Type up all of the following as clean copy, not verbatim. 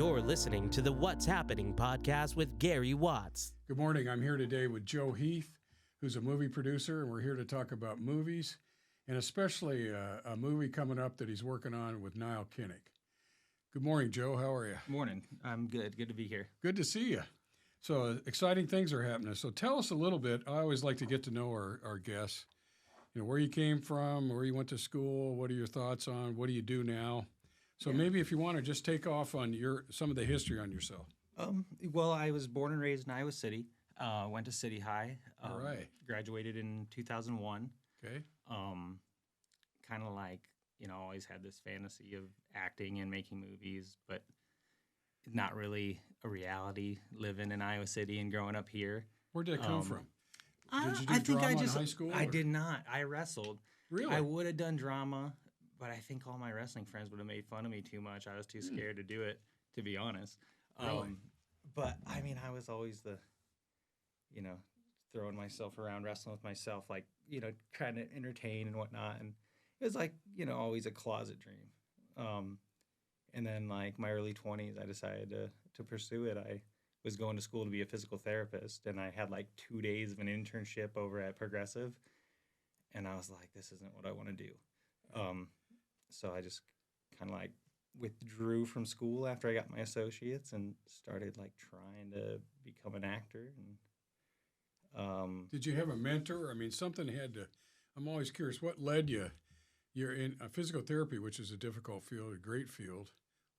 You're listening to the What's Happening podcast with Gary Watts. Good morning. I'm here today with Joe Heath, who's a movie producer, and we're here to talk about movies, and especially a movie coming up that he's working on with Nile Kinnick. Good morning, Joe. How are you? Morning. I'm good. Good to be here. Good to see you. So exciting things are happening. So tell us a little bit. I always like to get to know our guests. You know, where you came from, where you went to school, what are your thoughts on, what do you do now? So maybe if you want to just take off on some of the history on yourself. Well, I was born and raised in Iowa City. Went to City High. All right. Graduated in 2001. Okay. Kind of like, always had this fantasy of acting and making movies, but not really a reality living in Iowa City and growing up here. Where'd that come from? Did you do I think drama in high school? I did not. I wrestled. Really? I would have done drama, but I think all my wrestling friends would have made fun of me too much. I was too scared to do it, to be honest. Really? But I mean, I was always the, throwing myself around, wrestling with myself, like, trying to entertain and whatnot. And it was like, always a closet dream. And then like my early 20s, I decided to pursue it. I was going to school to be a physical therapist, and I had like 2 days of an internship over at Progressive. And I was like, this isn't what I want to do. So I just kind of like withdrew from school after I got my associates and started like trying to become an actor. And did you have a mentor? I mean, something had to. I'm always curious. What led you? You're in physical therapy, which is a difficult field, a great field.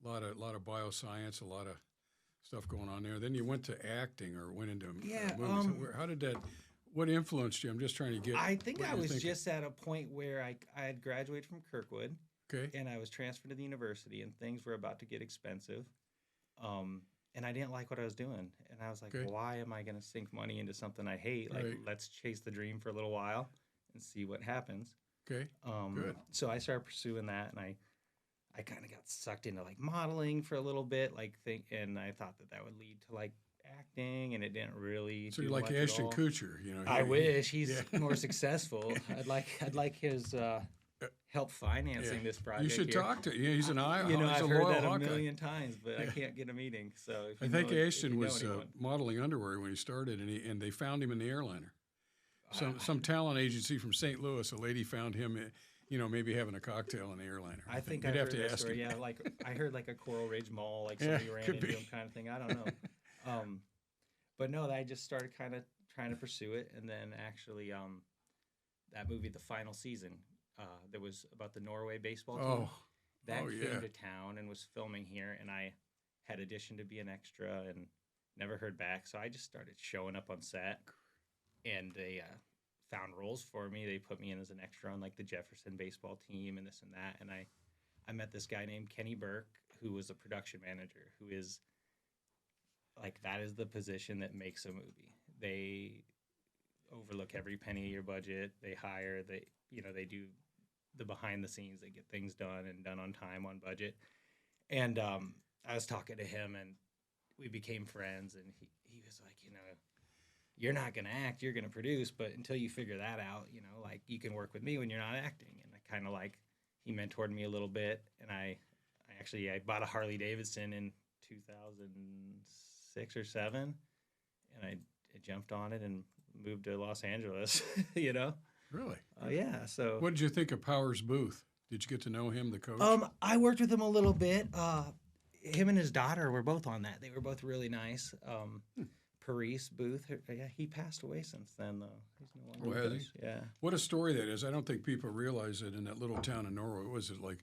A lot of bioscience, a lot of stuff going on there. Then you went to acting or went into movies. How did that? What influenced you? I'm just trying to get. I think I was just at a point where I had graduated from Kirkwood. Okay. And I was transferred to the university, and things were about to get expensive. And I didn't like what I was doing. And I was like, why am I going to sink money into something I hate? Like, let's chase the dream for a little while and see what happens. Okay. Good. So I started pursuing that, and I kind of got sucked into like modeling for a little bit, and I thought that would lead to like acting, and it didn't really. So you're like Ashton Kutcher, I wish he's more successful. I'd like his help financing this project. You should talk to. Yeah, he's an Iowa. I've heard that a million times, but I can't get a meeting. So I think Ashton was modeling underwear when he started, and they found him in the airliner. Some talent agency from St. Louis, a lady found him, maybe having a cocktail in the airliner. I think I'd I've have heard to that ask story. him. Yeah, like I heard like a Coral Ridge Mall, like somebody ran into him kind of thing. I don't know. But no, I just started kind of trying to pursue it, and then actually that movie, The Final Season, that was about the Norway baseball team. Came to town and was filming here, and I had auditioned to be an extra and never heard back. So I just started showing up on set, and they found roles for me. They put me in as an extra on like the Jefferson baseball team and this and that. And I met this guy named Kenny Burke, who was a production manager, who is like, that is the position that makes a movie. They overlook every penny of your budget. They hire, they do the behind the scenes. They get things done and done on time, on budget. And I was talking to him, and we became friends, and he was like, you're not going to act, you're going to produce, but until you figure that out, like, you can work with me when you're not acting. And I kind of like, he mentored me a little bit, and I bought a Harley Davidson in 2006 or 7, and I jumped on it and moved to Los Angeles, Really? Yeah. So what did you think of Powers Booth? Did you get to know him, the coach? I worked with him a little bit. Him and his daughter were both on that. They were both really nice. Paris Booth, he passed away since then, though. He's no longer with us. Yeah. What a story that is. I don't think people realize it in that little town in Norway. Was it like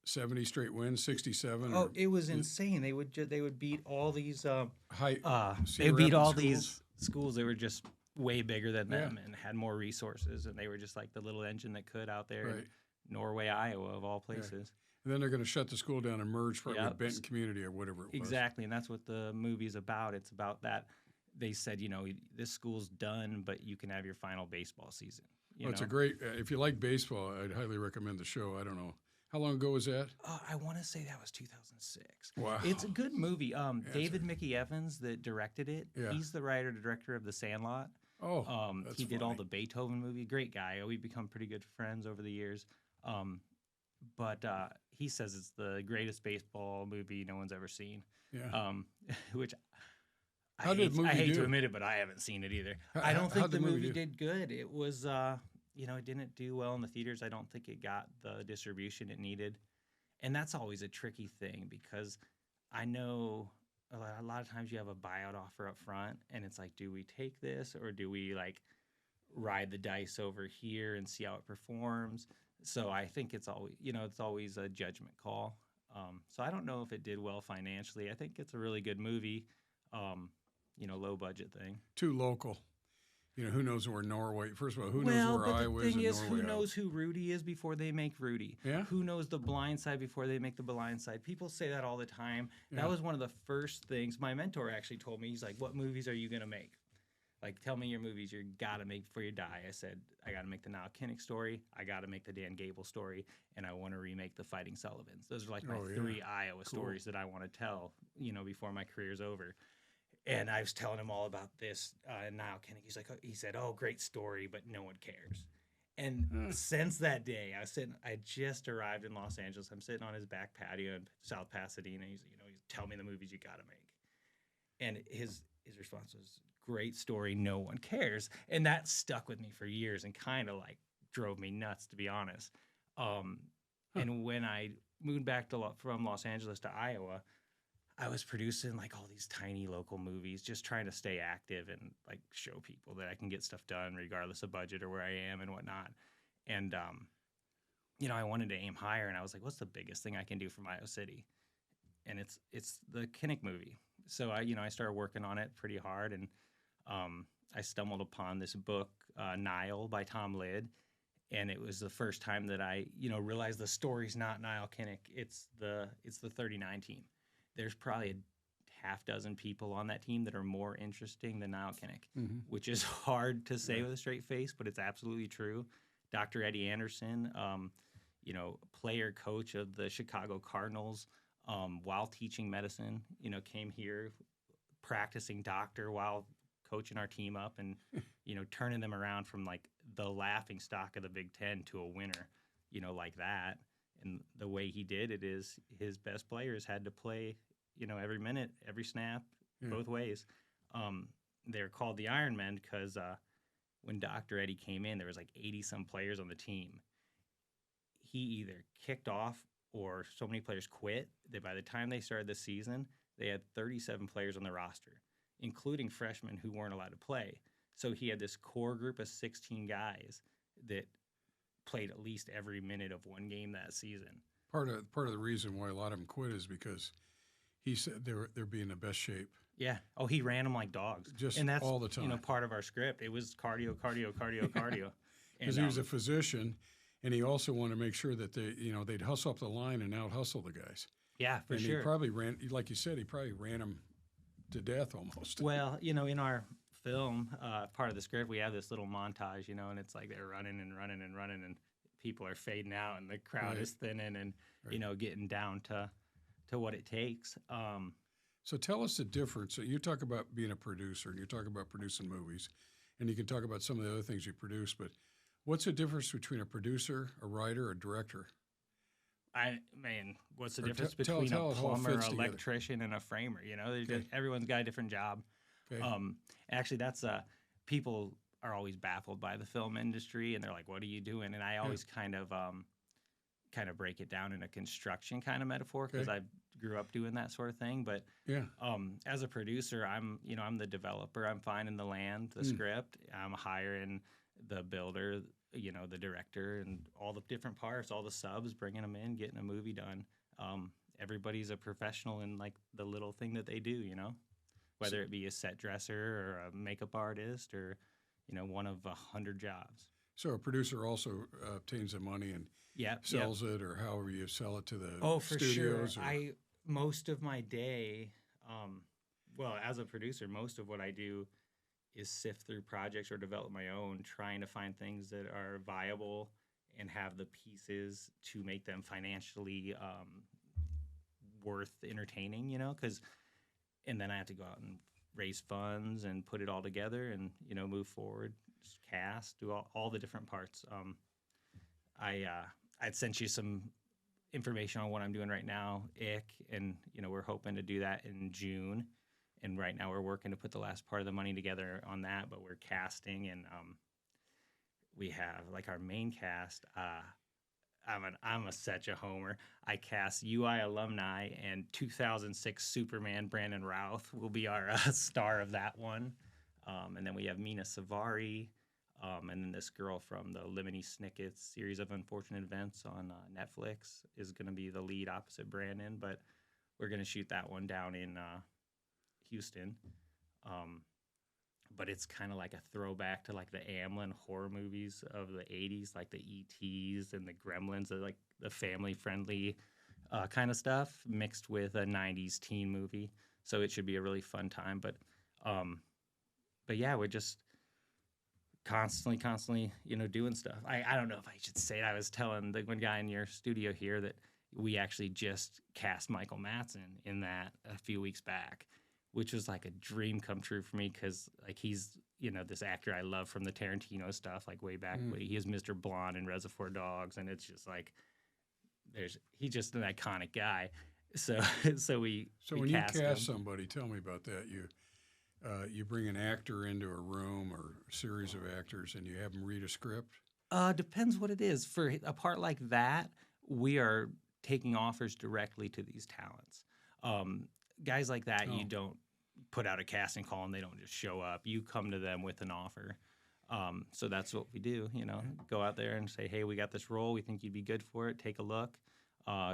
70 straight wins, 67? Oh, it was insane. They would beat all these they beat all these schools. They were just way bigger than them and had more resources, and they were just like the little engine that could out there in Norway, Iowa, of all places. Right. And then they're going to shut the school down and merge probably with Benton Community or whatever it was. Exactly, and that's what the movie's about. It's about that. They said, this school's done, but you can have your final baseball season. It's a great, if you like baseball, I'd highly recommend the show. I don't know. How long ago was that? I want to say that was 2006. Wow. It's a good movie. David Mickey Evans that directed it, he's the writer-director of The Sandlot. That's he did funny. all the Beethoven movie. Great guy. We've become pretty good friends over the years. but he says it's the greatest baseball movie no one's ever seen. Yeah. Which How did the movie I hate do? to admit it, but I haven't seen it either. How- I don't think how'd the the movie movie do? did good. It was, it didn't do well in the theaters. I don't think it got the distribution it needed. And that's always a tricky thing because I know a lot of times you have a buyout offer up front and it's like, do we take this or do we like ride the dice over here and see how it performs? So I think it's always a judgment call. So I don't know if it did well financially. I think it's a really good movie, low budget thing. Too local. Who knows where Norway? First of all, who knows Well, where but Iowa the is thing and is, Norway? who knows who Rudy is before they make Rudy? Yeah. Who knows the blind side before they make the blind side? People say that all the time. Yeah. That was one of the first things my mentor actually told me. He's like, "What movies are you gonna make? Like, tell me your movies you gotta make before you die." I said, "I gotta make the Nile Kinnick story. I gotta make the Dan Gable story, and I want to remake the Fighting Sullivans." Those are like my three Iowa stories that I want to tell, before my career's over. And I was telling him all about this Nile Kinnick. He said, "Oh, great story, but no one cares." And since that day, I just arrived in Los Angeles. I'm sitting on his back patio in South Pasadena. He's tell me the movies you got to make. And his response was, "Great story, no one cares." And that stuck with me for years and kind of like drove me nuts, to be honest. And when I moved back from Los Angeles to Iowa, I was producing like all these tiny local movies, just trying to stay active and like show people that I can get stuff done regardless of budget or where I am and whatnot. And, I wanted to aim higher and I was like, what's the biggest thing I can do for Iowa City? And it's the Kinnick movie. So I started working on it pretty hard and I stumbled upon this book, Nile by Tom Lidd. And it was the first time that I, realized the story's not Nile Kinnick. It's the 39 team. There's probably a half dozen people on that team that are more interesting than Nile Kinnick, which is hard to say with a straight face, but it's absolutely true. Dr. Eddie Anderson, player coach of the Chicago Cardinals, while teaching medicine, came here practicing doctor while coaching our team up and, turning them around from like the laughing stock of the Big Ten to a winner, like that. And the way he did it is his best players had to play, every minute, every snap, both ways. They're called the Ironmen because when Dr. Eddie came in, there was like 80-some players on the team. He either kicked off or so many players quit that by the time they started the season, they had 37 players on the roster, including freshmen who weren't allowed to play. So he had this core group of 16 guys that played at least every minute of one game that season. Part of the reason why a lot of them quit is because he said they're being in the best shape. Yeah. Oh, he ran them like dogs. And that's all the time. Part of our script. It was cardio, cardio, cardio, cardio. Because he was a physician, and he also wanted to make sure that they'd hustle up the line and out hustle the guys. Yeah, for sure. He probably ran, like you said, he probably ran them to death almost. Well, in our film, part of the script, we have this little montage, and it's like they're running and running and running, and people are fading out, and the crowd is thinning, and getting down to what it takes. So tell us the difference. So you talk about being a producer, and you talk about producing movies, and you can talk about some of the other things you produce, but what's the difference between a producer, a writer, a director? What's the difference between a plumber, electrician, and a framer? Everyone's got a different job. Okay. Actually, that's people are always baffled by the film industry, and they're like, "What are you doing?" And I always kind of break it down in a construction kind of metaphor because I grew up doing that sort of thing. But as a producer, I'm the developer. I'm finding the land, the script. I'm hiring the builder, the director, and all the different parts, all the subs, bringing them in, getting a movie done. Everybody's a professional in like the little thing that they do, whether it be a set dresser or a makeup artist or, one of 100 jobs. So a producer also obtains the money and sells it, or however you sell it to the studios. Sure. Most of my day, as a producer, most of what I do is sift through projects or develop my own, trying to find things that are viable and have the pieces to make them financially worth entertaining, and then I have to go out and raise funds and put it all together and, move forward, cast, do all the different parts. I'd sent you some information on what I'm doing right now, and we're hoping to do that in June. And right now we're working to put the last part of the money together on that, but we're casting, and we have like our main cast. I'm such a homer. I cast UI alumni, and 2006 Superman Brandon Routh will be our star of that one. And then we have Mina Savari, and then this girl from the Lemony Snicket series of unfortunate events on Netflix is going to be the lead opposite Brandon. But we're going to shoot that one down in Houston. But it's kind of like a throwback to like the Amblin horror movies of the 80s, like the E.T.s and the Gremlins, like the family-friendly kind of stuff mixed with a 90s teen movie. So it should be a really fun time. But yeah, we're just constantly, doing stuff. I don't know if I should say it. I was telling the one guy in your studio here that we actually just cast Michael Madsen in that a few weeks back, which was like a dream come true for me because like he's this actor I love from the Tarantino stuff, like way back. He is Mr. Blonde in Reservoir Dogs, and it's just like he's just an iconic guy. So when you cast somebody, tell me about that. You bring an actor into a room or a series of actors, and you have them read a script. Depends what it is. For a part like that, we are taking offers directly to these talents. Guys like that, you don't put out a casting call and they don't just show up. You come to them with an offer. So that's what we do, go out there and say, hey, we got this role. We think you'd be good for it. Take a look.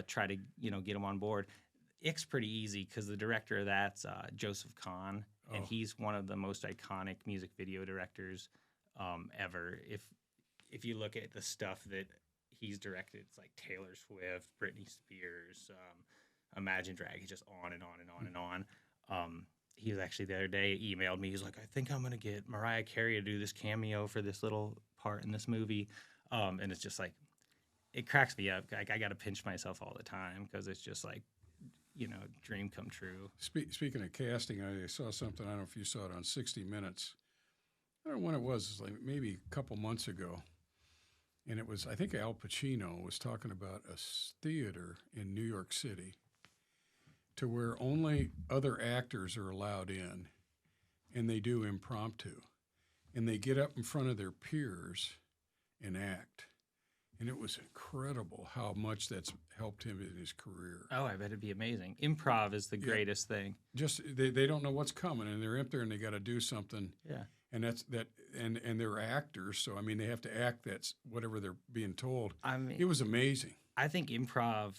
Try to, get them on board. It's pretty easy because the director of that's Joseph Kahn, and he's one of the most iconic music video directors ever. If you look at the stuff that he's directed, it's like Taylor Swift, Britney Spears, Imagine Dragons, just on and on and on and on. He was actually the other day emailed me. He's like, I think I'm going to get Mariah Carey to do this cameo for this little part in this movie. And it's just like, it cracks me up. I got to pinch myself all the time because it's just like, dream come true. Speaking of casting, I saw something. I don't know if you saw it on 60 Minutes. I don't know when it was. It was like maybe a couple months ago. And it was, I think Al Pacino was talking about a theater in New York City to where only other actors are allowed in, and they do impromptu. And they get up in front of their peers and act. And it was incredible how much that's helped him in his career. Oh, I bet it'd be amazing. Improv is the greatest thing. Just they don't know what's coming, and they're up there and they got to do something. Yeah. And and they're actors, so I mean they have to act that's whatever they're being told. I mean, it was amazing. I think improv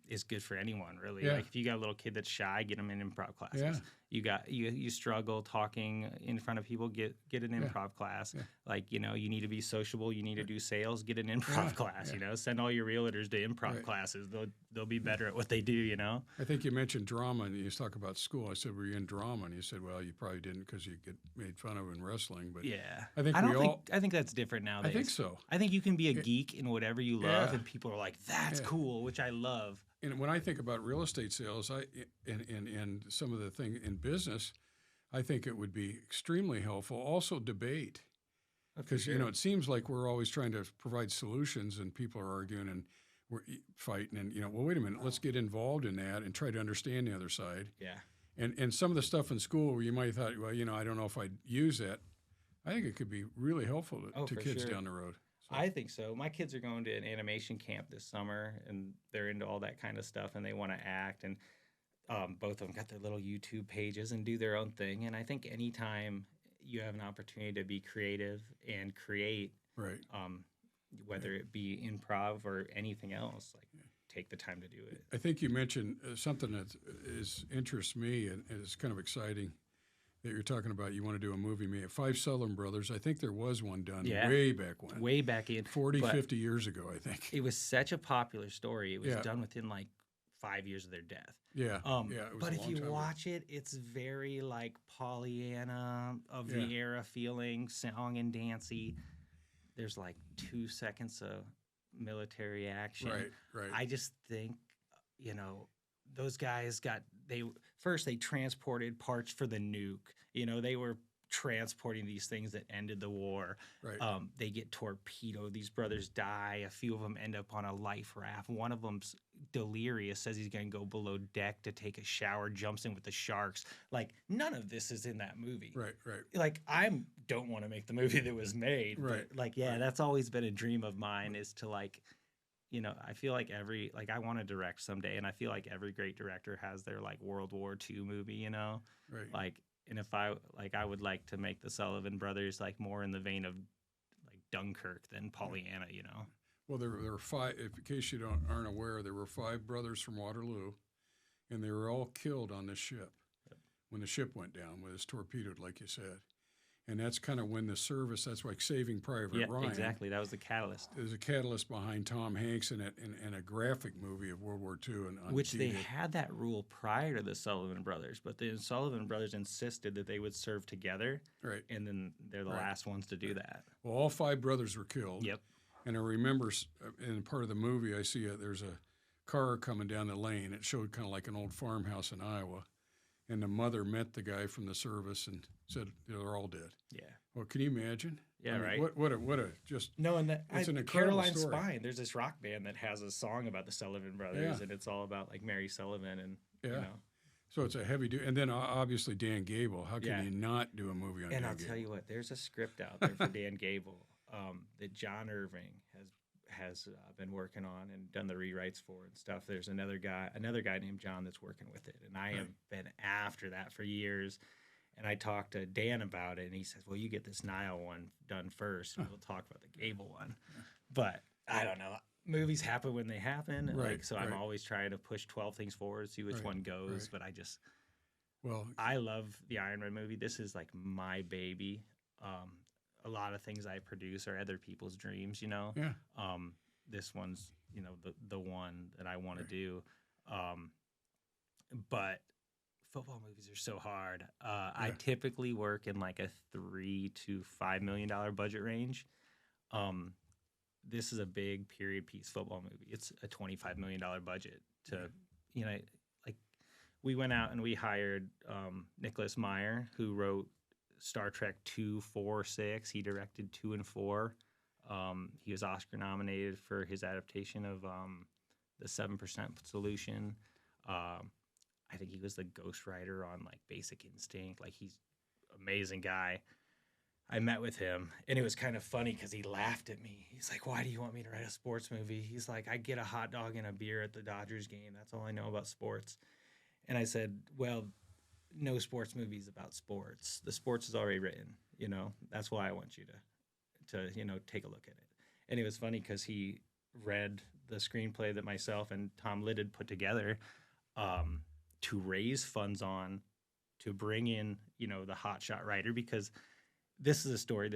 is good for anyone, really. Yeah. Like if you got a little kid that's shy, get them in improv classes. Yeah. You struggle talking in front of people, get an improv class. Yeah. Like, you need to be sociable, you need to do sales, get an improv class, Send all your realtors to improv classes. They'll be better at what they do, I think you mentioned drama, and you talk about school. I said, were you in drama? And you said, well, you probably didn't because you get made fun of in wrestling. But yeah. I think that's different nowadays. I think so. I think you can be a geek in whatever you love, and people are like, that's cool, which I love. And when I think about real estate sales, and some of the thing in business, I think it would be extremely helpful. Also, debate, because it seems like we're always trying to provide solutions, and people are arguing and we're fighting. And well, wait a minute, let's get involved in that and try to understand the other side. Yeah. And some of the stuff in school where you might have thought, well, I don't know if I'd use that. I think it could be really helpful to kids down the road. I think so. My kids are going to an animation camp this summer, and they're into all that kind of stuff, and they want to act. And both of them got their little YouTube pages and do their own thing. And I think anytime you have an opportunity to be creative and create, right, whether it be improv or anything else, take the time to do it. I think you mentioned something that interests me and is kind of exciting. That you're talking about, you want to do a movie. Five Southern Brothers, I think there was one done way back when. Way back in. 40, 50 years ago, I think. It was such a popular story. It was done within 5 years of their death. Yeah. It was but if you watch it, it's very Pollyanna of the era feeling, song and dancey. There's 2 seconds of military action. Right. I just think, those guys they transported parts for the nuke. They were transporting these things that ended the war. Right. They get torpedoed. These brothers die. A few of them end up on a life raft. One of them's delirious, says he's going to go below deck to take a shower, jumps in with the sharks. Like, none of this is in that movie. Right. Like, I don't want to make the movie that was made. Right. But, like, yeah, that's always been a dream of mine, is to, like, you know, I feel like I want to direct someday, and I feel like every great director has their, like, World War II movie, you know? Right. Like, and if I would like to make the Sullivan Brothers, like, more in the vein of, like, Dunkirk than Pollyanna, you know? Well, there were 5. If, in case you aren't aware, there were 5 brothers from Waterloo, and they were all killed on this ship when the ship went down, when it was torpedoed, like you said. And that's kind of when the service. That's like Saving Private Ryan. Yeah, exactly. That was the catalyst. There's a catalyst behind Tom Hanks and a graphic movie of World War II, Which they had that rule prior to the Sullivan Brothers, but the Sullivan Brothers insisted that they would serve together. Right. And then they're the last ones to do that. Well, all 5 brothers were killed. Yep. And I remember in part of the movie, I see there's a car coming down the lane. It showed kind of like an old farmhouse in Iowa. And the mother met the guy from the service and said, they're all dead. Yeah. Well, can you imagine? Yeah, I mean, right. What a just no, and it's an incredible Caroline story. Spine. There's this rock band that has a song about the Sullivan Brothers, and it's all about, like, Mary Sullivan and you know. So it's a heavy dude, and then obviously Dan Gable. How can you not do a movie on? And Dan I'll Gable? tell you what, there's a script out there for Dan Gable that John Irving has been working on and done the rewrites for and stuff. There's another guy named John that's working with it, and I have been after that for years. And I talked to Dan about it, and he says, well, you get this Nile one done first, and we'll talk about the Gable one. But I don't know. Movies happen when they happen. I'm always trying to push 12 things forward, see which one goes. But I love the Ironmen movie. This is, like, my baby. A lot of things I produce are other people's dreams, you know? Yeah. This one's, you know, the one that I want to do. But football movies are so hard. I typically work in, like, a $3 to $5 million budget range. This is a big period piece football movie. It's a $25 million budget to, you know, like, we went out and we hired Nicholas Meyer, who wrote Star Trek 2, 4, 6. He directed 2 and 4. He was Oscar nominated for his adaptation of the 7% Solution. I think he was the ghostwriter on, like, Basic Instinct. Like, he's an amazing guy. I met with him, and it was kind of funny because he laughed at me. He's like, why do you want me to write a sports movie? He's like, I get a hot dog and a beer at the Dodgers game. That's all I know about sports. And I said, well, no sports movie's about sports. The sports is already written, you know. That's why I want you to you know, take a look at it. And it was funny because he read the screenplay that myself and Tom Lidded put together to raise funds on, to bring in, you know, the hotshot writer, because this is a story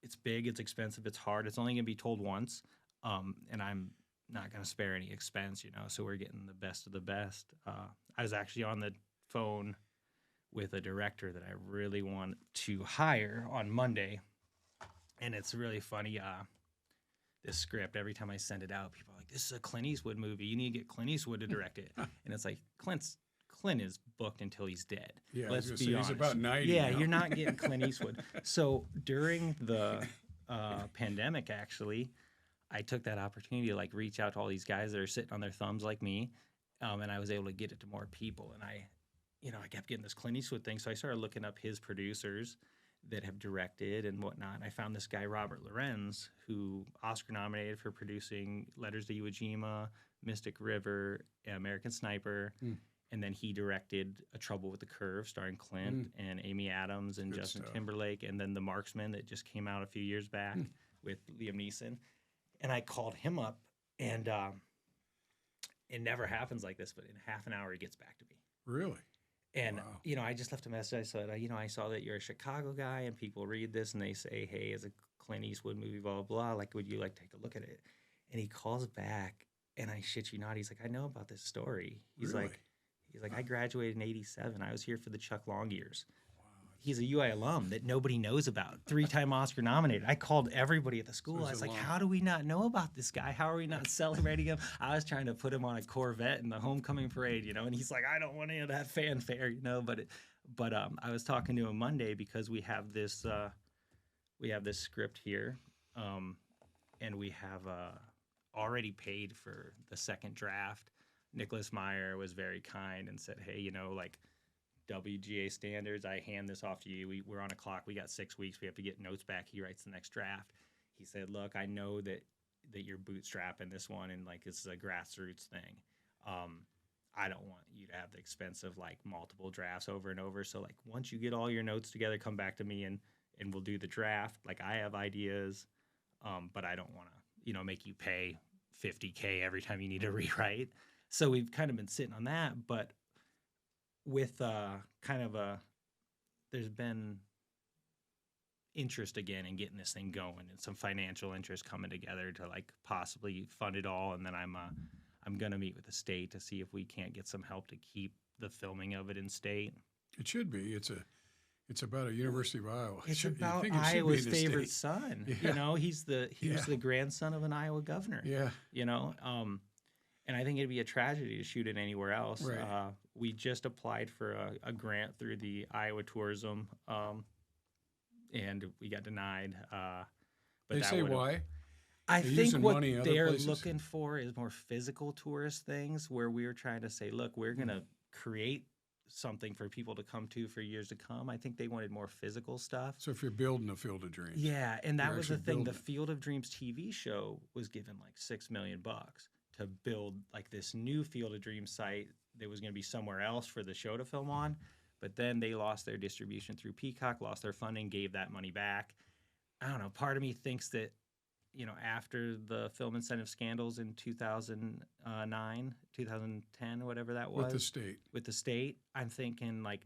it's big, it's expensive, it's hard, it's only going to be told once, and I'm not going to spare any expense, you know, so we're getting the best of the best. I was actually on the phone with a director that I really want to hire on Monday, and it's really funny, this script, every time I send it out, people are like, this is a Clint Eastwood movie, you need to get Clint Eastwood to direct it. And it's like, Clint is booked until he's dead. Yeah, let's be honest. He's about 90 Yeah, now. you're not getting Clint Eastwood. So during the pandemic, actually, I took that opportunity to, like, reach out to all these guys that are sitting on their thumbs like me, and I was able to get it to more people. And I kept getting this Clint Eastwood thing, so I started looking up his producers that have directed and whatnot. And I found this guy, Robert Lorenz, who Oscar nominated for producing Letters to Iwo Jima, Mystic River, American Sniper. And then he directed A Trouble with the Curve, starring Clint and Amy Adams and Justin Timberlake, and then The Marksman that just came out a few years back with Liam Neeson. And I called him up, and it never happens like this, but in half an hour he gets back to me. Really? And, wow. You know, I just left a message. I said, you know, I saw that you're a Chicago guy, and people read this, and they say, hey, it's a Clint Eastwood movie, blah, blah, blah. Like, would you like to take a look at it? And he calls back, and I shit you not, he's like, I know about this story. He's really? like, I graduated in 87. I was here for the Chuck Long years. Wow, he's a UI alum that nobody knows about. 3-time Oscar nominated. I called everybody at the school. I was like, how do we not know about this guy? How are we not celebrating him? I was trying to put him on a Corvette in the homecoming parade, you know, and he's like, I don't want any of that fanfare, you know, but But I was talking to him Monday because we have this script here, and we have already paid for the second draft. Nicholas Meyer was very kind and said, "Hey, you know, like WGA standards, I hand this off to you. We're on a clock. We got 6 weeks. We have to get notes back." He writes the next draft. He said, "Look, I know that you're bootstrapping this one, and like this is a grassroots thing. I don't want you to have the expense of like multiple drafts over and over. So like once you get all your notes together, come back to me and we'll do the draft. Like I have ideas, but I don't want to, you know, make you pay $50K every time you need to rewrite." So we've kind of been sitting on that, but with there's been interest again in getting this thing going and some financial interest coming together to like possibly fund it all. And then I'm going to meet with the state to see if we can't get some help to keep the filming of it in state. It should be. It's about a University of Iowa. It's about Iowa's favorite son. Yeah. You know, he was the grandson of an Iowa governor. Yeah. You know, and I think it'd be a tragedy to shoot it anywhere else. Right. We just applied for a grant through the Iowa Tourism, and we got denied. But they say why? I think what they're looking for is more physical tourist things, where we were trying to say, look, we're going to create something for people to come to for years to come. I think they wanted more physical stuff. So if you're building a Field of Dreams. Yeah, and that was the thing. The Field of Dreams TV show was given like $6 million to build like this new Field of Dreams site that was going to be somewhere else for the show to film on. But then they lost their distribution through Peacock, lost their funding, gave that money back. I don't know. Part of me thinks that, you know, after the film incentive scandals in 2009, 2010, whatever that was. With the state, I'm thinking like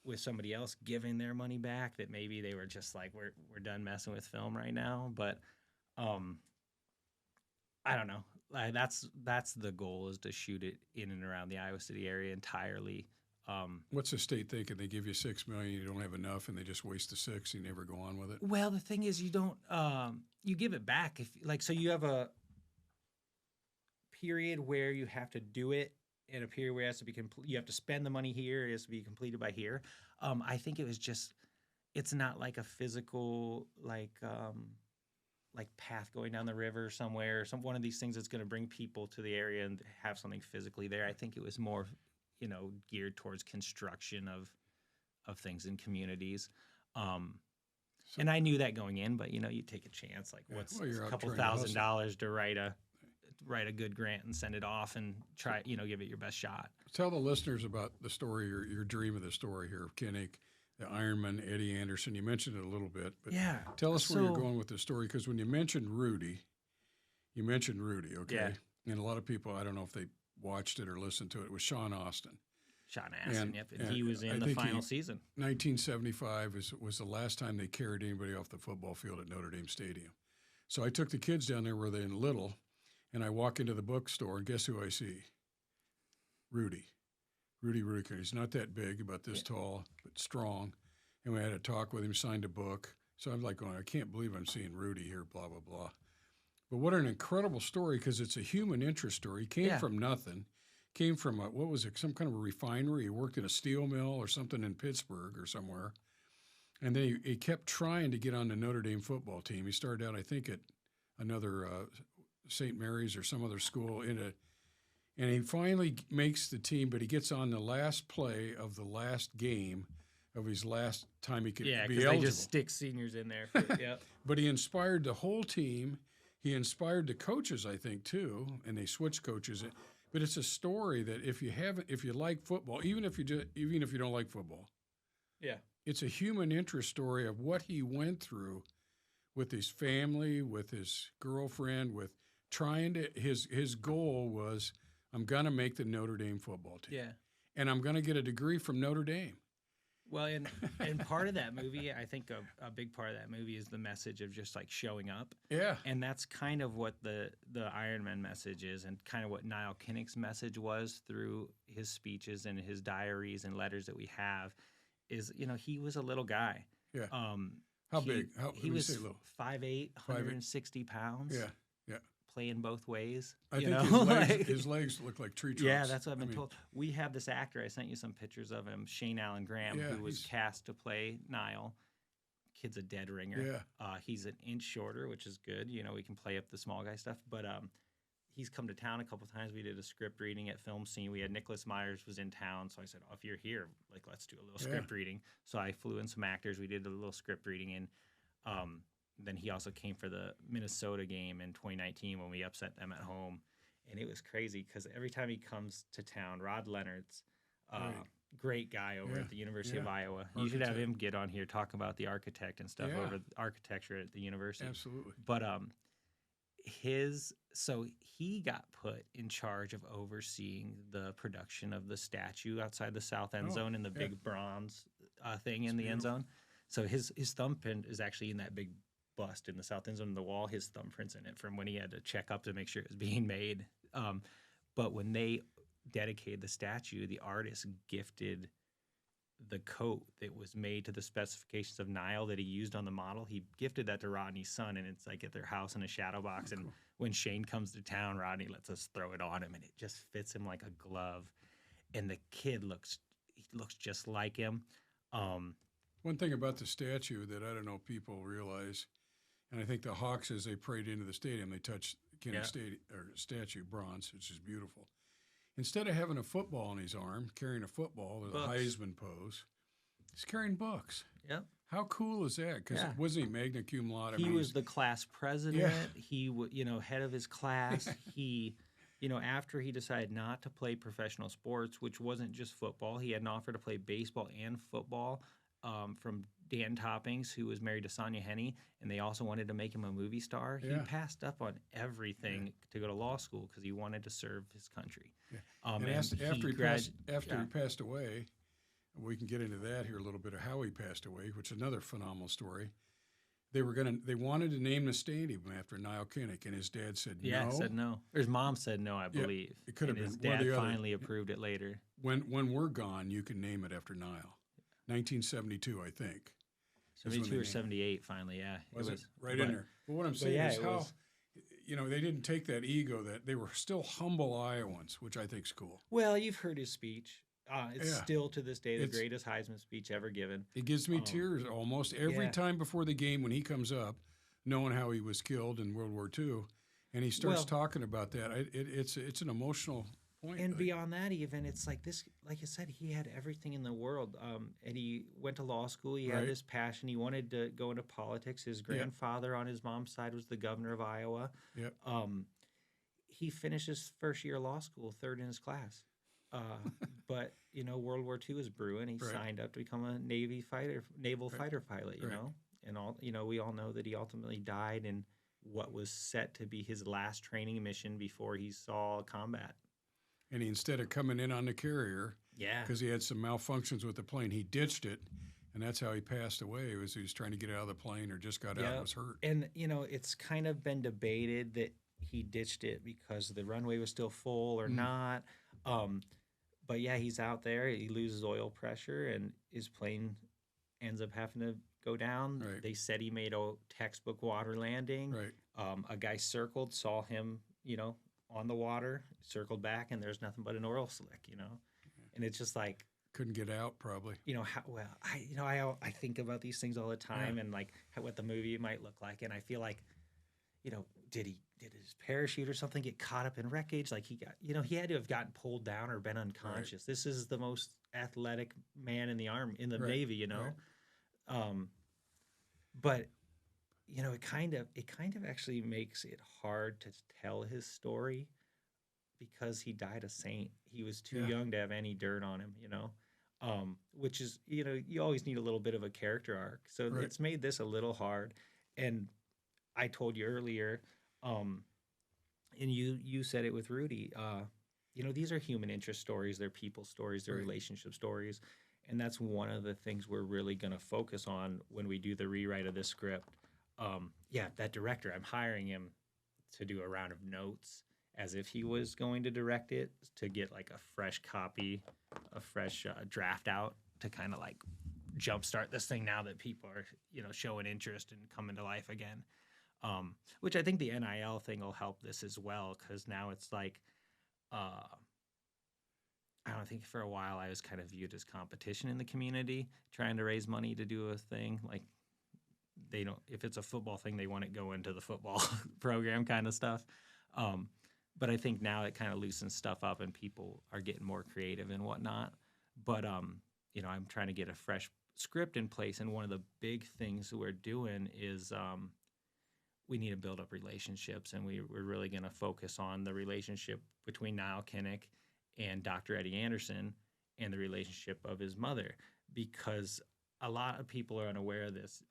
with somebody else giving their money back that maybe they were just like, we're done messing with film right now. But I don't know. That's the goal, is to shoot it in and around the Iowa City area entirely. What's the state thinking? They give you $6 million, you don't have enough, and they just waste the $6 million, you never go on with it? Well, the thing is, you don't. You give it back if like, so you have a period where you have to do it, and a period where it has to be you have to spend the money here. It has to be completed by here. I think it was just. It's not like a physical like path going down the river somewhere. One of these things that's going to bring people to the area and have something physically there. I think it was more, you know, geared towards construction of things in communities. And I knew that going in, but you know, you take a chance. Like, what's a couple $1,000 to write a good grant and send it off and try, you know, give it your best shot. Tell the listeners about the story, your dream of the story here of Kinnick, the Ironman, Eddie Anderson. You mentioned it a little bit, but yeah. Tell us where you're going with the story, because when you mentioned Rudy, okay? Yeah. And a lot of people, I don't know if they watched it or listened to it, was Sean Astin. Yep. And he was in the final season. 1975 was the last time they carried anybody off the football field at Notre Dame Stadium. So I took the kids down there where they're little, and I walk into the bookstore, and guess who I see? Rudy. He's not that big, about this tall, but strong. And we had a talk with him, signed a book. So I'm like going, I can't believe I'm seeing Rudy here, blah, blah, blah. But what an incredible story, because it's a human interest story. He came from nothing. Came from, some kind of a refinery. He worked in a steel mill or something in Pittsburgh or somewhere. And then he kept trying to get on the Notre Dame football team. He started out, I think, at another St. Mary's or some other school and he finally makes the team, but he gets on the last play of the last game of his last time he could be eligible. Yeah, because they just stick seniors in there. But he inspired the whole team. He inspired the coaches, I think, too, and they switched coaches. But it's a story that if you like football, even if you don't like football, it's a human interest story of what he went through with his family, with his girlfriend, with trying to. His goal was, I'm going to make the Notre Dame football team. Yeah. And I'm going to get a degree from Notre Dame. Well, and part of that movie, I think a big part of that movie is the message of just like showing up. Yeah. And that's kind of what the Ironman message is, and kind of what Nile Kinnick's message was through his speeches and his diaries and letters that we have is, you know, he was a little guy. Yeah. How big? He was 5'8", 160 pounds. Yeah. Yeah. playing both ways. I think his legs look like tree trunks. Yeah, that's what I've been told. We have this actor. I sent you some pictures of him, Shane Allen Graham, who was cast to play Nile. Kid's a dead ringer. Yeah. He's an inch shorter, which is good. We can play up the small guy stuff. But he's come to town a couple times. We did a script reading at Film Scene. We had Nicholas Myers was in town, so I said, if you're here, let's do a little script reading. So I flew in some actors. We did a little script reading, and then he also came for the Minnesota game in 2019 when we upset them at home. And it was crazy because every time he comes to town, Rod Leonard's great guy over at the University of Iowa. You should have him get on here, talk about the architect and stuff over the architecture at the university. Absolutely. But so he got put in charge of overseeing the production of the statue outside the south end zone in the big bronze thing in the end zone. So his thumbprint is actually in that big bust in the south end zone of the wall. His thumbprint's in it from when he had to check up to make sure it was being made. But when they dedicated the statue, the artist gifted the coat that was made to the specifications of Nile that he used on the model. He gifted that to Rodney's son, and it's like at their house in a shadow box. And when Shane comes to town, Rodney lets us throw it on him, and it just fits him like a glove. And the kid looks just like him. One thing about the statue that I don't know people realize, and I think the Hawks, as they prayed into the stadium, they touched Kinnick statue, bronze, which is beautiful. Instead of having a football in his arm, carrying a football, or the Heisman pose, he's carrying books. Yep. How cool is that? Because wasn't he magna cum laude? He was the class president. He head of his class. He, after he decided not to play professional sports, which wasn't just football, he had an offer to play baseball and football from Dan Toppings, who was married to Sonia Henney, and they also wanted to make him a movie star. He passed up on everything to go to law school because he wanted to serve his country. Yeah. After he passed away, we can get into that here a little bit of how he passed away, which is another phenomenal story. They wanted to name the stadium after Nile Kinnick, and his dad said no. Yeah, said no. Or his mom said no, I believe. It could have been. His dad finally approved it later. When we're gone, you can name it after Nile. 1972, I think. 72 or 78, finally, Was it? Right in there. But what I'm saying is how, they didn't take that ego, that they were still humble Iowans, which I think is cool. Well, you've heard his speech. It's still to this day the greatest Heisman speech ever given. It gives me tears almost every time before the game when he comes up, knowing how he was killed in World War II, and he starts talking about that. It's an emotional point. And beyond that, even it's like this. Like you said, he had everything in the world, and he went to law school. He had this passion. He wanted to go into politics. His grandfather on his mom's side was the governor of Iowa. Yep. He finished his first year of law school, third in his class. But World War II was brewing. He signed up to become a naval fighter pilot. And all we all know that he ultimately died in what was set to be his last training mission before he saw combat. And instead of coming in on the carrier, because he had some malfunctions with the plane, he ditched it, and that's how he passed away. He was trying to get out of the plane or just got out and was hurt. And it's kind of been debated that he ditched it because the runway was still full or not. But he's out there. He loses oil pressure, and his plane ends up having to go down. Right. They said he made a textbook water landing. Right. A guy circled, saw him, on the water, circled back, and there's nothing but an oil slick, And it's just like couldn't get out, probably. I think about these things all the time, and like what the movie might look like, and I feel like, did his parachute or something get caught up in wreckage? Like he got, he had to have gotten pulled down or been unconscious. This is the most athletic man in the army, in the Navy, But it kind of actually makes it hard to tell his story because he died a saint. He was too young to have any dirt on him, which is, you always need a little bit of a character arc. So it's made this a little hard. And I told you earlier, and you said it with Rudy, these are human interest stories. They're people stories. They're relationship stories. And that's one of the things we're really going to focus on when we do the rewrite of this script. That director, I'm hiring him to do a round of notes as if he was going to direct it, to get like a fresh copy, a fresh draft out to kind of like jumpstart this thing now that people are, showing interest and coming to life again. Which I think the NIL thing will help this as well, because now it's like, I don't think for a while I was kind of viewed as competition in the community, trying to raise money to do a thing. Like, they don't, if it's a football thing, they want it go into the football program kind of stuff. But I think now it kind of loosens stuff up and people are getting more creative and whatnot. But, you know, I'm trying to get a fresh script in place. And one of the big things we're doing is we need to build up relationships. And we're really going to focus on the relationship between Nile Kinnick and Dr. Eddie Anderson and the relationship of his mother, because a lot of people are unaware of this.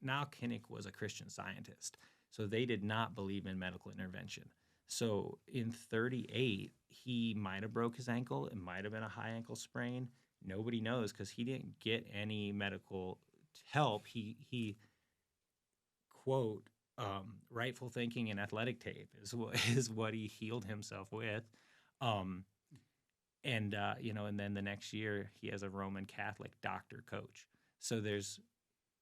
Nile Kinnick was a Christian Scientist, so they did not believe in medical intervention. So in 38, he might have broke his ankle. It might have been a high ankle sprain. Nobody knows because he didn't get any medical help. He quote, rightful thinking and athletic tape is what he healed himself with. You know, and then the next year he has a Roman Catholic doctor coach. So there's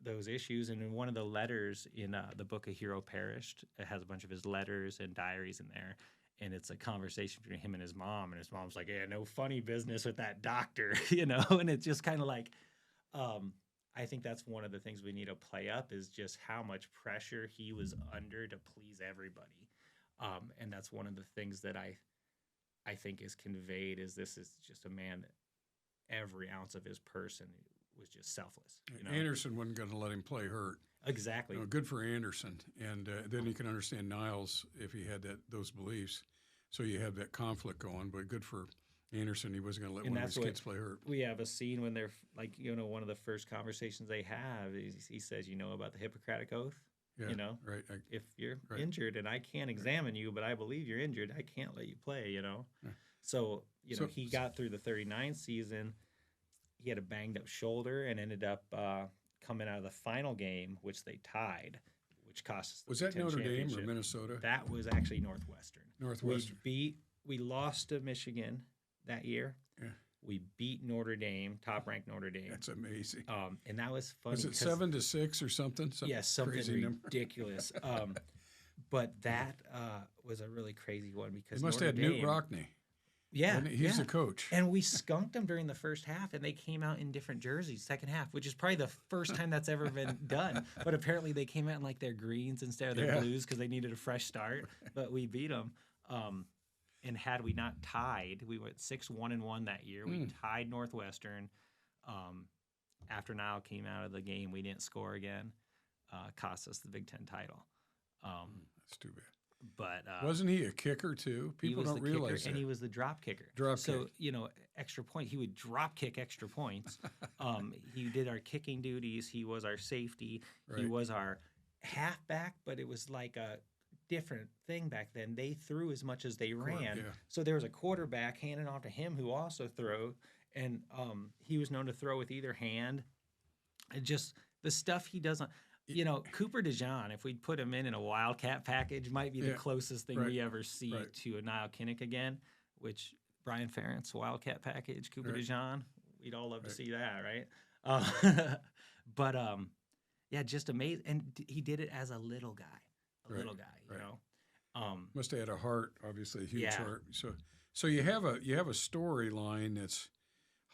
those issues. And in one of the letters in the book A Hero Perished, it has a bunch of his letters and diaries in there. And it's a conversation between him and his mom. And his mom's like, yeah, no funny business with that doctor, you know? And it's just kind of like, I think that's one of the things we need to play up is just how much pressure he was under to please everybody. And that's one of the things that I think is conveyed is this is just a man that every ounce of his person was just selfless. You know? Anderson wasn't going to let him play hurt. Exactly. You know, good for Anderson. And then you can understand Niles if he had those beliefs. So you have that conflict going, but good for Anderson. He wasn't going to let one of his kids play hurt. We have a scene when they're like, you know, one of the first conversations they have is he says, you know, about the Hippocratic Oath. Yeah, you know, right. If you're injured and I can't examine you, but I believe you're injured, I can't let you play, you know? Yeah. So, you know, he got through the 39th season. He had a banged up shoulder and ended up coming out of the final game, which they tied, which cost us the Was that Notre Dame or Minnesota? That was actually Northwestern. Northwestern. We lost to Michigan that year. Yeah. We beat Notre Dame, top-ranked Notre Dame. That's amazing. And that was funny. Was it 7-6 or something? Something crazy ridiculous. But that was a really crazy one because they must have had Newt Rockne. Yeah, he's the coach. And we skunked them during the first half, and they came out in different jerseys second half, which is probably the first time that's ever been done. But apparently they came out in like their greens instead of their blues because they needed a fresh start. But we beat them. And had we not tied, we went 6-1-1 that year. We tied Northwestern. After Nile came out of the game, we didn't score again. Cost us the Big Ten title. That's too bad. But wasn't he a kicker too? People don't realize that. And he was the drop kicker. So, you know, extra point. He would drop kick extra points. He did our kicking duties. He was our safety. Right. He was our halfback, but it was like a different thing back then. They threw as much as they ran. Yeah. So there was a quarterback handing off to him who also threw, and he was known to throw with either hand. And just the stuff he doesn't. You know, Cooper DeJean, if we'd put him in a Wildcat package, might be the closest thing we ever see to a Nile Kinnick again, which Brian Ferentz, Wildcat package, Cooper DeJean, we'd all love to see that, right? But, yeah, just amazing. And he did it as a little guy, you know? Must have had a heart, obviously, a huge heart. So you have a storyline that's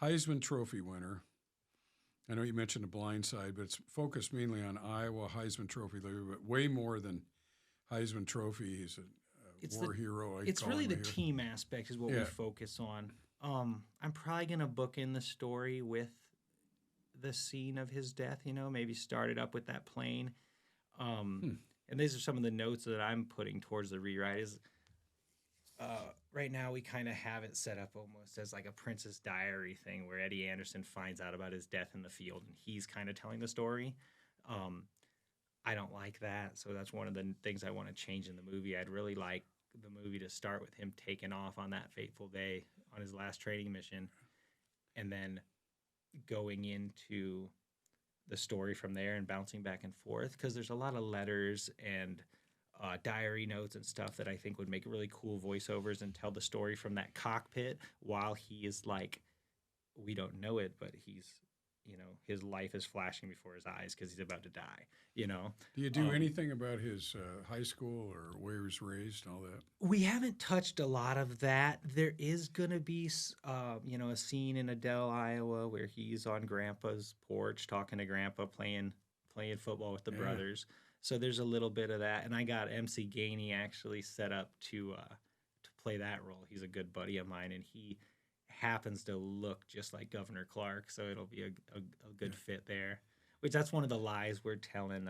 Heisman Trophy winner. I know you mentioned the blind side, but it's focused mainly on Iowa Heisman Trophy, but way more than Heisman Trophy. He's a war hero. It's really the team aspect is what we focus on. I'm probably going to book in the story with the scene of his death, you know, maybe start it up with that plane. And these are some of the notes that I'm putting towards the rewrite is right now we kind of have it set up almost as like a Princess Diary thing where Eddie Anderson finds out about his death in the field and he's kind of telling the story. I don't like that, so that's one of the things I want to change in the movie. I'd really like the movie to start with him taking off on that fateful day on his last training mission and then going into the story from there and bouncing back and forth because there's a lot of letters and diary notes and stuff that I think would make really cool voiceovers and tell the story from that cockpit while he is like, we don't know it, but he's his life is flashing before his eyes because he's about to die. Do you do anything about his high school or where he was raised and all that? We haven't touched a lot of that. There is going to be, a scene in Adele, Iowa, where he's on Grandpa's porch talking to Grandpa, playing football with the brothers. So there's a little bit of that. And I got MC Gainey actually set up to play that role. He's a good buddy of mine, and he happens to look just like Governor Clark, so it'll be a good fit there. Which that's one of the lies we're telling.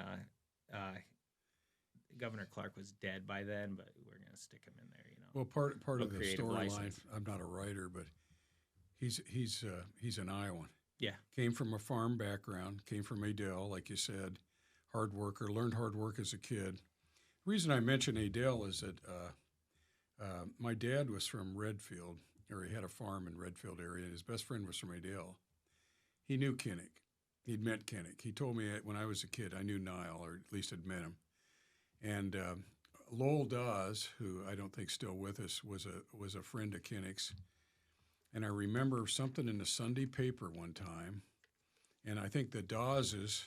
Governor Clark was dead by then, but we're gonna stick him in there. Well, part of the storyline. I'm not a writer, but he's an Iowan. Yeah, came from a farm background. Came from Adele, like you said, hard worker. Learned hard work as a kid. The reason I mention Adele is that my dad was from Redfield, or he had a farm in Redfield area, and his best friend was from Adele. He knew Kinnick. He'd met Kinnick. He told me when I was a kid, I knew Nile, or at least had met him. And Lowell Dawes, who I don't think still with us, was a friend of Kinnick's. And I remember something in the Sunday paper one time, and I think the Daweses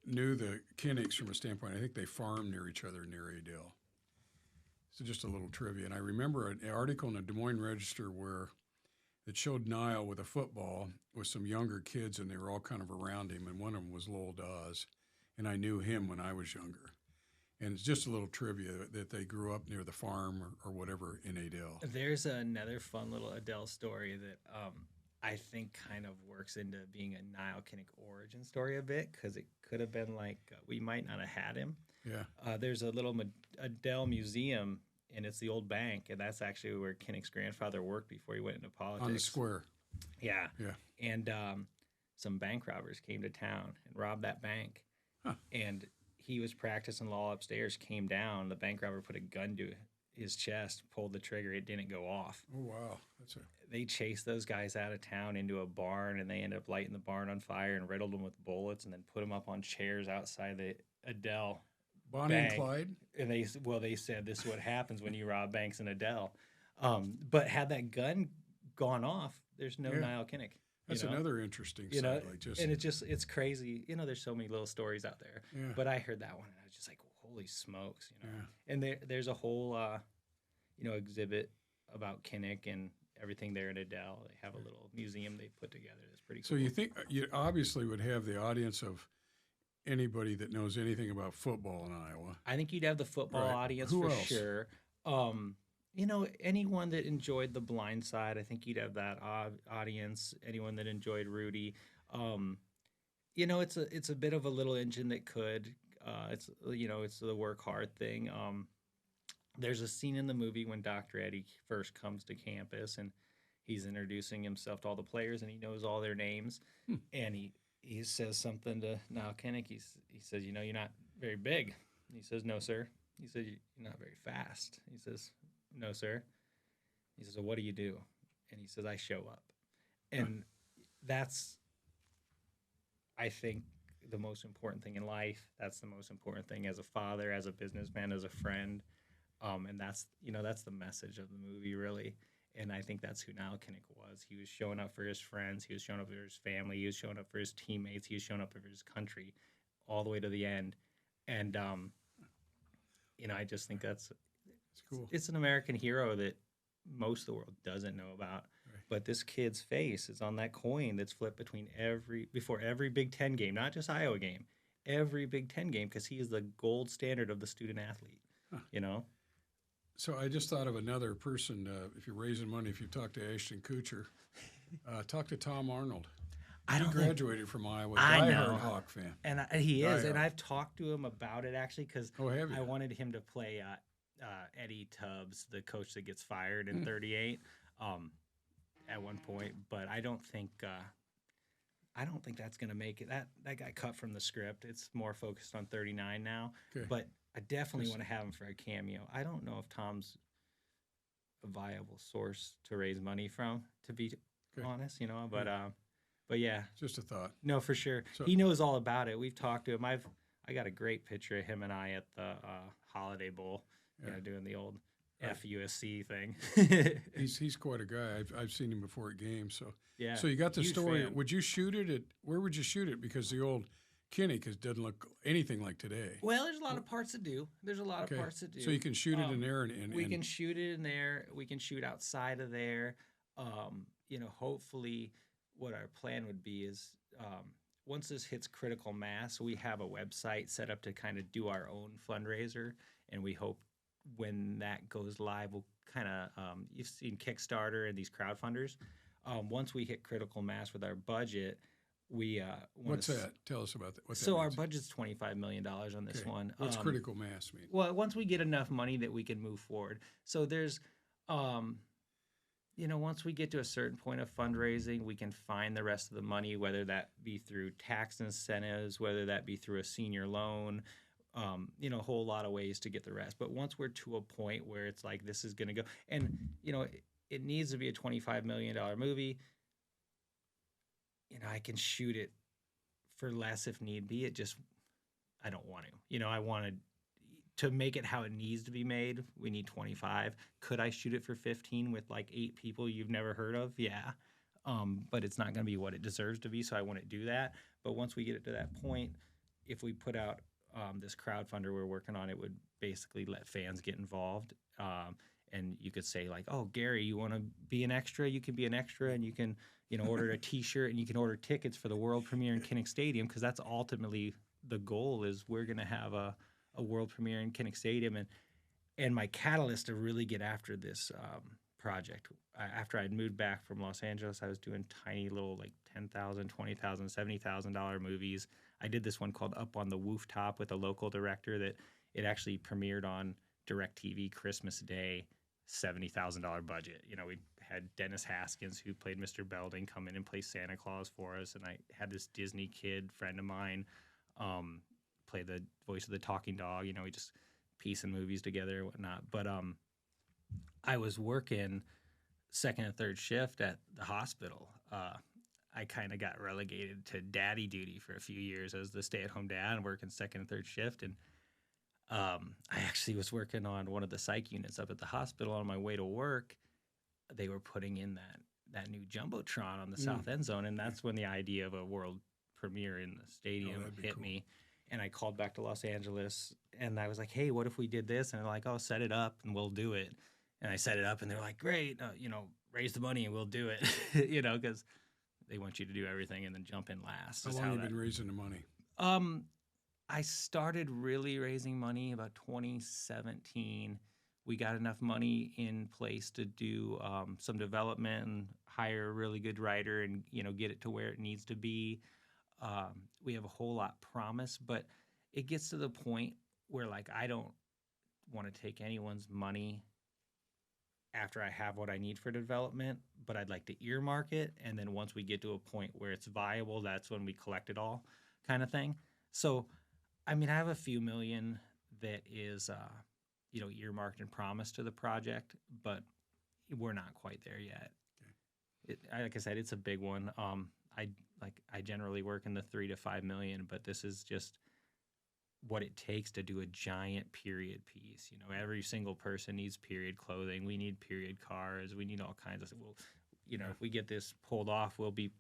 knew the Kinnicks from a standpoint. I think they farmed near each other near Adele. So just a little trivia. And I remember an article in the Des Moines Register that showed Nile with a football with some younger kids, and they were all kind of around him, and one of them was Lowell Dawes, and I knew him when I was younger. And it's just a little trivia that they grew up near the farm or whatever in Adele. There's another fun little Adele story that I think kind of works into being a Nile Kinnick origin story a bit, because it could have been like we might not have had him. Yeah. There's a little Adele museum, and it's the old bank, and that's actually where Kinnick's grandfather worked before he went into politics. On the square. Yeah. Yeah. And some bank robbers came to town and robbed that bank. Huh. And he was practicing law upstairs, came down, the bank robber put a gun to his chest, pulled the trigger, it didn't go off. Oh, wow. They chased those guys out of town into a barn, and they ended up lighting the barn on fire and riddled them with bullets, and then put them up on chairs outside the Adele Bonnie bank. and Clyde? And they said this is what happens when you rob banks in Adele. But had that gun gone off, there's no Nile Kinnick. That's another interesting side. It's crazy. There's so many little stories out there. Yeah. But I heard that one, and I was just like, holy smokes, Yeah. And there's a whole, exhibit about Kinnick and everything there in Adele. They have a little museum they put together that's pretty cool. So you think you obviously would have the audience of anybody that knows anything about football in Iowa. I think you'd have the football audience for sure. Anyone that enjoyed The Blind Side, I think you'd have that audience. Anyone that enjoyed Rudy, it's a bit of a little engine that could. It's the work hard thing. There's a scene in the movie when Dr. Eddie first comes to campus, and he's introducing himself to all the players, and he knows all their names, and he says something to Nile Kinnick. He says, you're not very big. He says, no, sir. He said, you're not very fast. He says, no, sir. He says, well, what do you do? And he says, I show up. And that's, I think, the most important thing in life. That's the most important thing as a father, as a businessman, as a friend. And that's the message of the movie, really. And I think that's who Nile Kinnick was. He was showing up for his friends. He was showing up for his family. He was showing up for his teammates. He was showing up for his country all the way to the end. And, I just think that's cool. It's an American hero that most of the world doesn't know about. Right. But this kid's face is on that coin that's flipped before every Big Ten game, not just Iowa game, every Big Ten game, because he is the gold standard of the student athlete, So I just thought of another person. If you're raising money, if you talk to Ashton Kutcher, talk to Tom Arnold. He graduated from Iowa. I know. Diehard Hawk fan. And he is. And I've talked to him about it, actually, because I wanted him to play Eddie Tubbs, the coach that gets fired in 38 at one point. But I don't think that's going to make it. That got cut from the script. It's more focused on 39 now. Okay. But I definitely want to have him for a cameo. I don't know if Tom's a viable source to raise money from, to be honest, but yeah. Just a thought. No, for sure. So, he knows all about it. We've talked to him. I got a great picture of him and I at the Holiday Bowl, doing the old FUSC thing. He's quite a guy. I've seen him before at games. So Yeah. So you got the Huge story. fan. Would you shoot it at where would you shoot it? Because the old Kinnick doesn't look anything like today. Well, there's a lot of parts to do. So you can shoot it in there, and we can shoot it in there. We can shoot outside of there. Hopefully, what our plan would be is once this hits critical mass, we have a website set up to kind of do our own fundraiser, and we hope when that goes live, we'll kind of you've seen Kickstarter and these crowdfunders. Once we hit critical mass with our budget, we what's that? Tell us about that. So our budget's $25 million on this one. What's critical mass mean? Well, once we get enough money that we can move forward. So there's, once we get to a certain point of fundraising, we can find the rest of the money, whether that be through tax incentives, whether that be through a senior loan, a whole lot of ways to get the rest. But once we're to a point where it's like this is going to go, and it needs to be a $25 million movie. I can shoot it for less if need be. I don't want to. I wanted to make it how it needs to be made. We need 25. Could I shoot it for 15 with like 8 people you've never heard of? Yeah. But it's not going to be what it deserves to be, so I wouldn't do that. But once we get it to that point, if we put out this crowdfunder we're working on, it would basically let fans get involved. And you could say like, oh, Gary, you want to be an extra? You can be an extra, and you can, order a T-shirt, and you can order tickets for the world premiere in Kinnick Stadium, because that's ultimately the goal. Is we're going to have a world premiere in Kinnick Stadium, and my catalyst to really get after this project. After I'd moved back from Los Angeles, I was doing tiny little like $10,000, $20,000, $70,000 movies. I did this one called Up on the Rooftop with a local director that it actually premiered on DirecTV Christmas Day. $70,000 budget. We had Dennis Haskins, who played Mr. Belding, come in and play Santa Claus for us, and I had this Disney kid friend of mine play the voice of the talking dog. We just piecing movies together and whatnot. But I was working second and third shift at the hospital. I kind of got relegated to daddy duty for a few years as the stay-at-home dad and working second and third shift, and I actually was working on one of the psych units up at the hospital. On my way to work, they were putting in that new Jumbotron on the south end zone, and that's when the idea of a world premiere in the stadium hit me. And I called back to Los Angeles, and I was like, hey, what if we did this? And they're like, oh, set it up, and we'll do it. And I set it up, and they're like, great, raise the money, and we'll do it, because they want you to do everything and then jump in last. How long have you been raising the money? I started really raising money about 2017. We got enough money in place to do some development and hire a really good writer and get it to where it needs to be. We have a whole lot promised, but it gets to the point where like I don't want to take anyone's money after I have what I need for development, but I'd like to earmark it, and then once we get to a point where it's viable, that's when we collect it all, kind of thing. So I have a few million that is, earmarked and promised to the project, but we're not quite there yet. Okay. Like I said, it's a big one. I generally work in the 3 to 5 million, but this is just what it takes to do a giant period piece. Every single person needs period clothing. We need period cars. We need all kinds of. If we get this pulled off, we'll be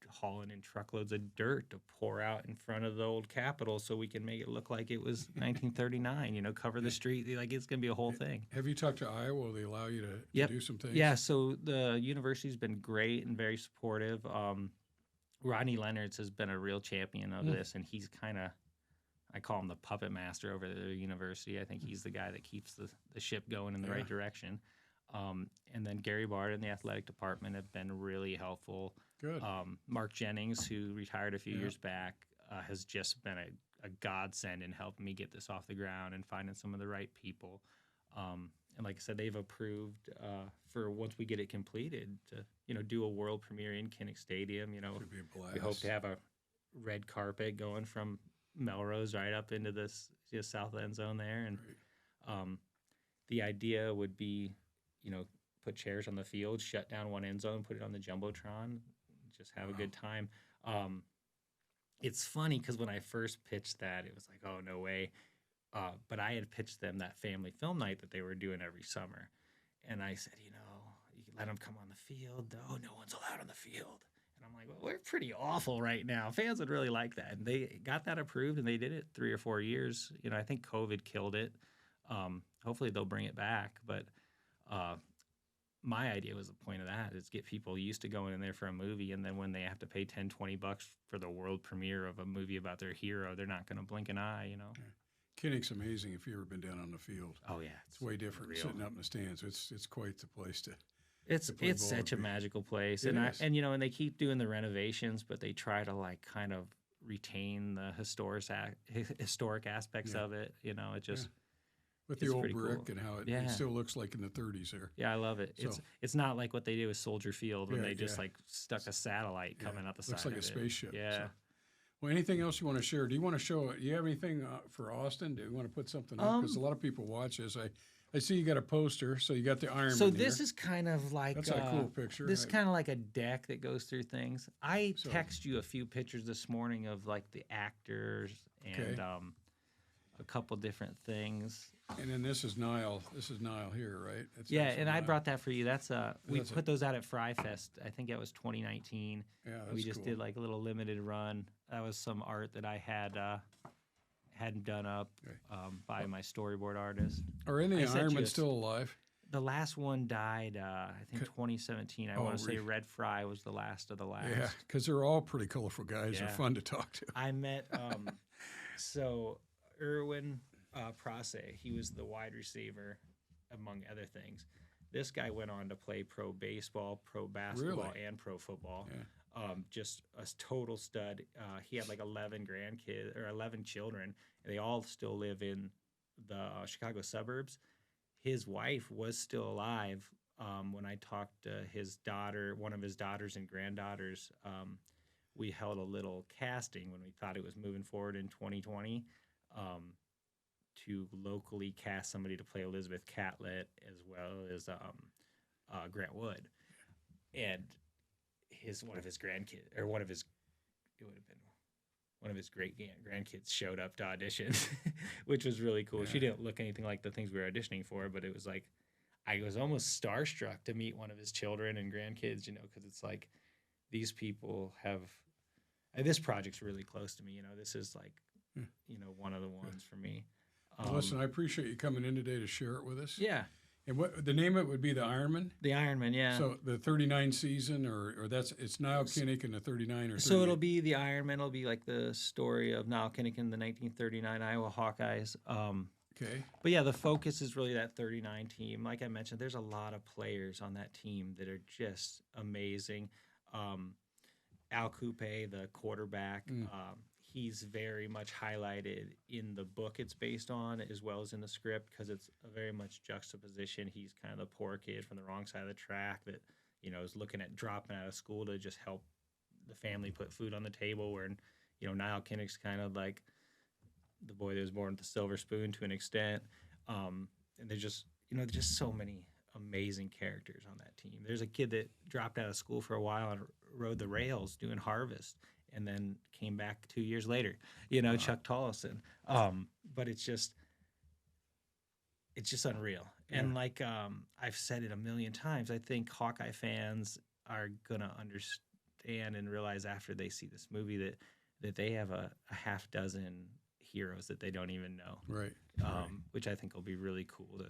hauling in truckloads of dirt to pour out in front of the old Capitol so we can make it look like it was 1939, cover the street. Like, it's going to be a whole thing. Have you talked to Iowa? Will they allow you to do some things? Yeah, so the university's been great and very supportive. Rodney Leonards has been a real champion of this, and he's kind of, I call him the puppet master over the university. I think he's the guy that keeps the ship going in the right direction. And then Gary Bard and the athletic department have been really helpful. Good. Mark Jennings, who retired a few years back, has just been a godsend in helping me get this off the ground and finding some of the right people. And like I said, they've approved for once we get it completed to do a world premiere in Kinnick Stadium. Should be a blast. We hope to have a red carpet going from Melrose right up into this south end zone there, and the idea would be put chairs on the field, shut down one end zone, put it on the Jumbotron, just have a good time. It's funny because when I first pitched that, it was like, oh, no way. But I had pitched them that family film night that they were doing every summer. And I said, you let them come on the field. Oh, no one's allowed on the field. And I'm like, well, we're pretty awful right now. Fans would really like that. And they got that approved, and they did it 3 or 4 years. I think COVID killed it. Hopefully they'll bring it back. But my idea was the point of that is get people used to going in there for a movie, and then when they have to pay $10-20 for the world premiere of a movie about their hero, they're not going to blink an eye, Yeah. Kinnick's amazing if you've ever been down on the field. Oh, yeah. It's way different real. sitting up in the stands. It's quite the place to It's play such a magical place. It is. And they keep doing the renovations, but they try to kind of retain the historic aspects of it. It just with the it's old pretty brick cool. and how it still looks like in the 30s there. Yeah, I love it. So, it's not like what they did with Soldier Field when they just yeah. stuck a satellite coming out the side. Looks like of a spaceship. Yeah. So. Well, anything else you want to share? Do you want to show? Do you have anything for Austin? Do you want to put something up? Because a lot of people watch this. I see you got a poster, so you got the Ironmen. So this is kind of like that's a cool picture. This is kind of like a deck that goes through things. I text you a few pictures this morning of the actors and a couple different things. And then this is Nile. This is Nile here, right? That's and Nile. I brought that for you. We put those out at Fry Fest. I think that was 2019. Yeah, that's we just cool. did a little limited run. That was some art that I hadn't done up by my storyboard artist. Are any Ironmen still alive? The last one died, I think 2017. I want to say Red Fry was the last of the last. Yeah, because they're all pretty colorful guys. They're fun to talk to. I met Erwin Prase. He was the wide receiver, among other things. This guy went on to play pro baseball, pro basketball, and pro football. Yeah. Just a total stud. He had 11 grandkids or 11 children. And they all still live in the Chicago suburbs. His wife was still alive when I talked to his daughter, one of his daughters and granddaughters. We held a little casting when we thought it was moving forward in 2020 to locally cast somebody to play Elizabeth Catlett as well as Grant Wood. And one of his grandkids, or one of his great grandkids showed up to audition, which was really cool. Yeah. She didn't look anything like the things we were auditioning for, but it was I was almost starstruck to meet one of his children and grandkids, because it's these people have, this project's really close to me. This is one of the ones for me. Well, listen, I appreciate you coming in today to share it with us. Yeah. And what the name of it would be the Ironmen? The Ironmen, yeah. So the 39 season, or it's Nile Kinnick in the 39 or 38. So it'll be the Ironmen. It'll be the story of Nile Kinnick in the 1939 Iowa Hawkeyes. Okay. But yeah, the focus is really that 39 team. Like I mentioned, there's a lot of players on that team that are just amazing. Al Coupe, the quarterback, he's very much highlighted in the book it's based on as well as in the script because it's a very much juxtaposition. He's kind of the poor kid from the wrong side of the track that, is looking at dropping out of school to just help the family put food on the table where, Nile Kinnick's kind of like the boy that was born with the silver spoon to an extent. And there's just, there's just so many amazing characters on that team. There's a kid that dropped out of school for a while and rode the rails doing harvest and then came back 2 years later, Chuck Tollison. But it's just unreal. Yeah. And I've said it a million times, I think Hawkeye fans are going to understand and realize after they see this movie that they have a half dozen heroes that they don't even know. Right. Which I think will be really cool to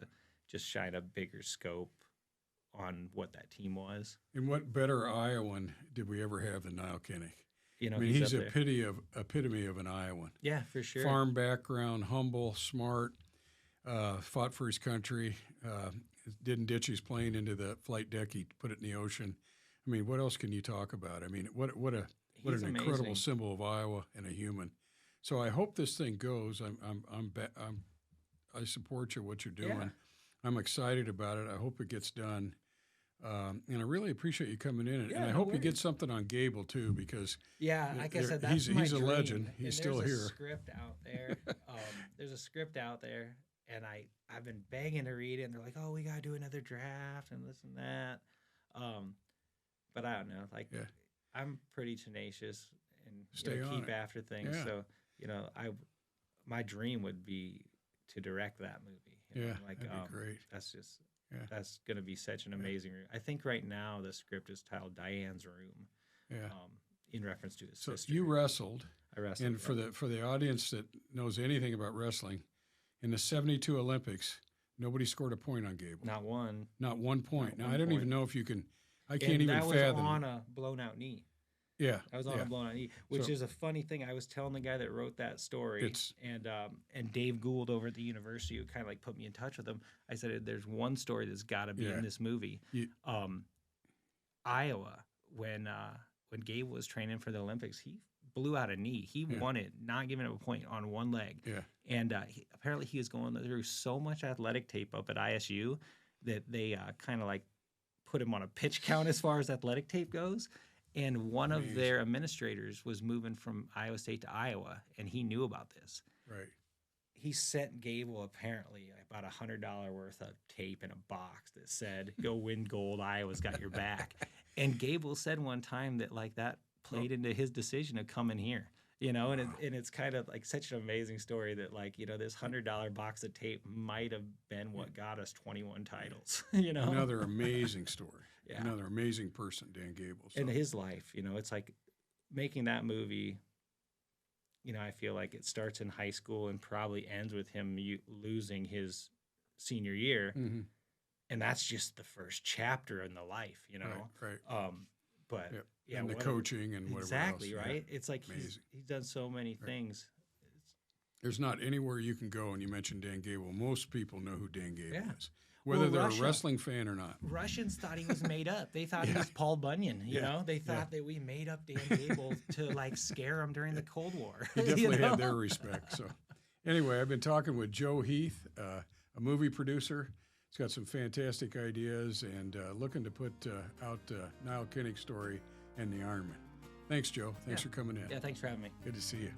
just shine a bigger scope on what that team was. And what better Iowan did we ever have than Nile Kinnick? He's an epitome of an Iowan. Yeah, for sure. Farm background, humble, smart, fought for his country, didn't ditch his plane into the flight deck. He put it in the ocean. What else can you talk about? What an amazing. Incredible symbol of Iowa and a human. So I hope this thing goes. I support you, what you're doing. Yeah. I'm excited about it. I hope it gets done. And I really appreciate you coming in. And I hope you get something on Gable, too, because like I said, that's he's a legend. He's still here. There's a script out there. There's a script out there, and I've been begging to read it, and they're like, oh, we got to do another draft and this and that. But I don't know. I'm pretty tenacious and keep after things. Yeah. So, my dream would be to direct that movie. Yeah, that'd be great. That's going to be such an amazing. I think right now the script is titled Diane's Room. Yeah. In reference to his so sister. you wrestled. I wrestled. And for the audience that knows anything about wrestling, in the '72 Olympics, nobody scored a point on Gable. Not one. Not one point. Not Now one I don't point. even know if you can. I can't even that was fathom. on a blown out knee. Yeah. I was on a blown out knee, which is a funny thing. I was telling the guy that wrote that story, and Dave Gould over at the university, who kind of like put me in touch with him. I said, "There's one story that's got to be in this movie." Iowa, when Gabe was training for the Olympics, he blew out a knee. He won it, not giving up a point on one leg. Yeah. And apparently he was going through so much athletic tape up at ISU that they kind of like put him on a pitch count as far as athletic tape goes. And one of their administrators was moving from Iowa State to Iowa, and he knew about this. Right. He sent Gable apparently about $100 worth of tape in a box that said, "Go win gold. Iowa's got your back." And Gable said one time that like that played into his decision to come in here, and it's kind of like such an amazing story that like, this $100 box of tape might have been what got us 21 titles, Another amazing story. Yeah. Another amazing person, Dan Gable. So. In his life, it's like making that movie, I feel like it starts in high school and probably ends with him losing his senior year. Mm-hmm. And that's just the first chapter in the life, Right. But yeah, and the coaching and whatever exactly else. Right. It's like Amazing. he's done so many things. There's not anywhere you can go, and you mentioned Dan Gable. Most people know who Dan Gable is, whether Well, they're Russia- a wrestling fan or not. Russians thought he was made up. They thought he was Paul Bunyan. They thought that we made up Dan Gable to like scare him during the Cold War. He definitely had their respect. So, anyway, I've been talking with Joe Heath, a movie producer. He's got some fantastic ideas and looking to put out Nile Kinnick's story and the Ironmen. Thanks, Joe. Thanks for coming in. Yeah, thanks for having me. Good to see you.